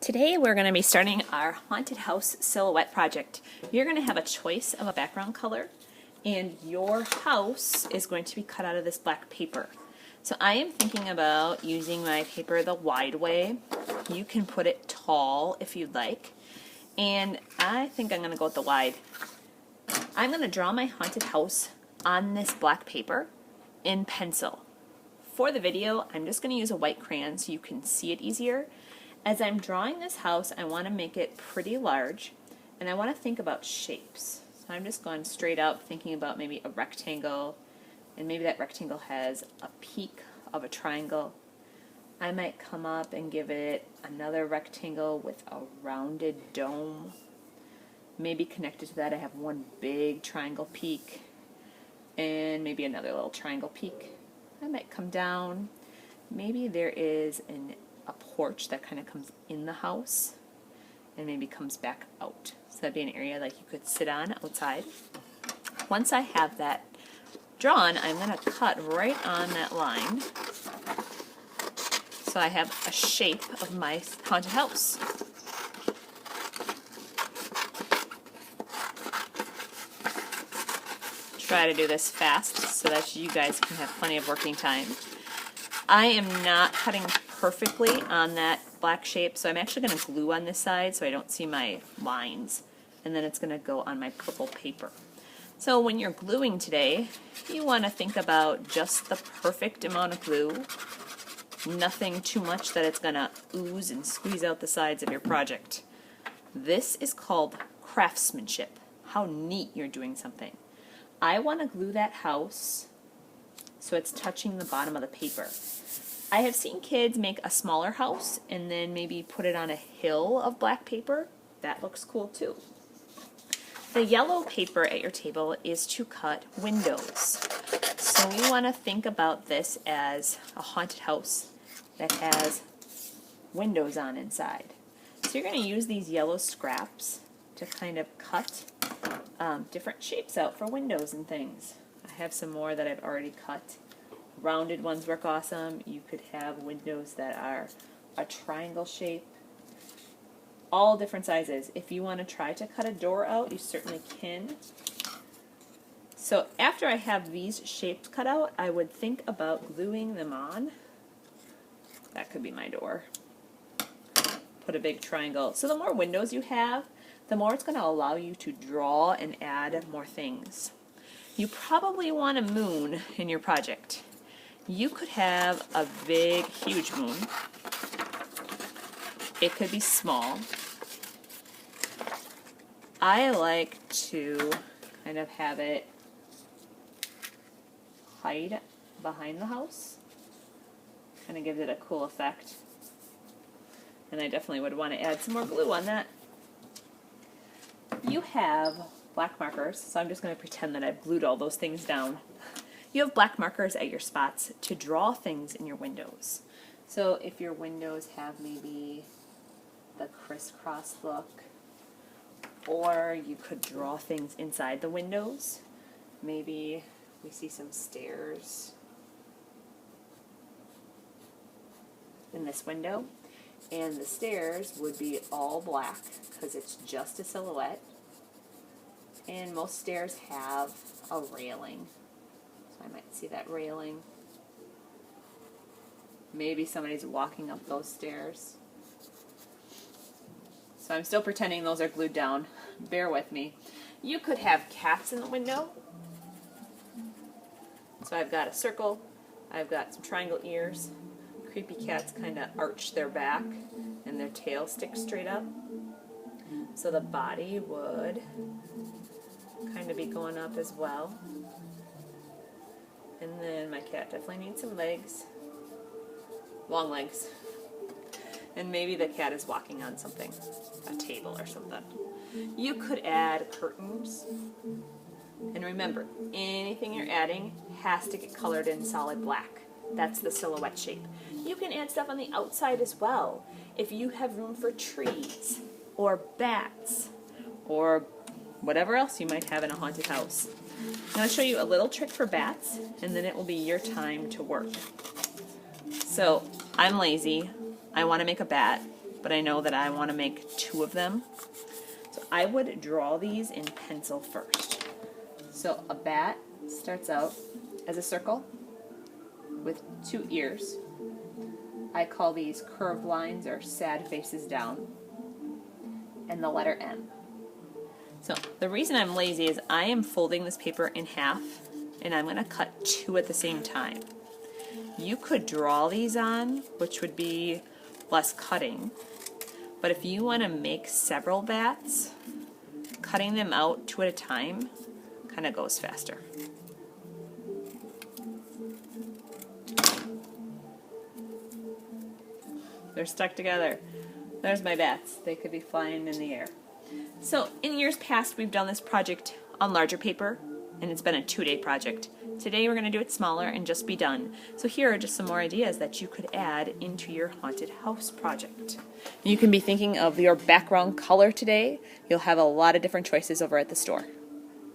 Today we're going to be starting our haunted house silhouette project. You're going to have a choice of a background color, and your house is going to be cut out of this black paper. So I am thinking about using my paper the wide way. You can put it tall if you'd like, and I think I'm going to go with the wide. I'm going to draw my haunted house on this black paper in pencil. For the video, I'm just going to use a white crayon so you can see it easier. As I'm drawing this house, I want to make it pretty large, and I want to think about shapes. So I'm just going straight up, thinking about maybe a rectangle, and maybe that rectangle has a peak of a triangle. I might come up and give it another rectangle with a rounded dome. Maybe connected to that I have one big triangle peak, and maybe another little triangle peak. I might come down. Maybe there is a porch that kind of comes in the house and maybe comes back out. So that'd be an area like you could sit on outside. Once I have that drawn, I'm going to cut right on that line so I have a shape of my haunted house. Try to do this fast so that you guys can have plenty of working time. I am not cutting perfectly on that black shape, so I'm actually going to glue on this side so I don't see my lines, and then it's going to go on my purple paper. So when you're gluing today, you want to think about just the perfect amount of glue, nothing too much that it's going to ooze and squeeze out the sides of your project. This is called craftsmanship, how neat you're doing something. I want to glue that house so it's touching the bottom of the paper. I have seen kids make a smaller house and then maybe put it on a hill of black paper. That looks cool too. The yellow paper at your table is to cut windows. So we want to think about this as a haunted house that has windows on inside. So you're going to use these yellow scraps to kind of cut different shapes out for windows and things. I have some more that I've already cut. Rounded ones work awesome. You could have windows that are a triangle shape. All different sizes. If you want to try to cut a door out, you certainly can. So after I have these shapes cut out, I would think about gluing them on. That could be my door. Put a big triangle. So the more windows you have, the more it's going to allow you to draw and add more things. You probably want a moon in your project. You could have a big, huge moon. It could be small. I like to kind of have it hide behind the house. Kind of gives it a cool effect. And I definitely would want to add some more glue on that. You have black markers, so I'm just going to pretend that I've glued all those things down. You have black markers at your spots to draw things in your windows. So if your windows have maybe the crisscross look, or you could draw things inside the windows. Maybe we see some stairs in this window, and the stairs would be all black because it's just a silhouette. And most stairs have a railing. So I might see that railing. Maybe somebody's walking up those stairs. So I'm still pretending those are glued down. Bear with me. You could have cats in the window. So I've got a circle. I've got some triangle ears. Creepy cats kind of arch their back and their tail sticks straight up. So the body would kind of be going up as well. And then my cat definitely needs some legs. Long legs. And maybe the cat is walking on something, a table or something. You could add curtains. And remember, anything you're adding has to get colored in solid black. That's the silhouette shape. You can add stuff on the outside as well. If you have room for trees or bats or whatever else you might have in a haunted house. I'm going to show you a little trick for bats, and then it will be your time to work. So I'm lazy. I want to make a bat. but I know that I want to make 2 of them. So I would draw these in pencil first. So a bat starts out as a circle with 2 ears. I call these curved lines or sad faces down, and the letter M. So the reason I'm lazy is I am folding this paper in half, and I'm going to cut 2 at the same time. You could draw these on, which would be less cutting, but if you want to make several bats, cutting them out 2 at a time kind of goes faster. They're stuck together. There's my bats. They could be flying in the air. So in years past, we've done this project on larger paper, and it's been a 2-day project. Today we're going to do it smaller and just be done. So here are just some more ideas that you could add into your haunted house project. You can be thinking of your background color today. You'll have a lot of different choices over at the store.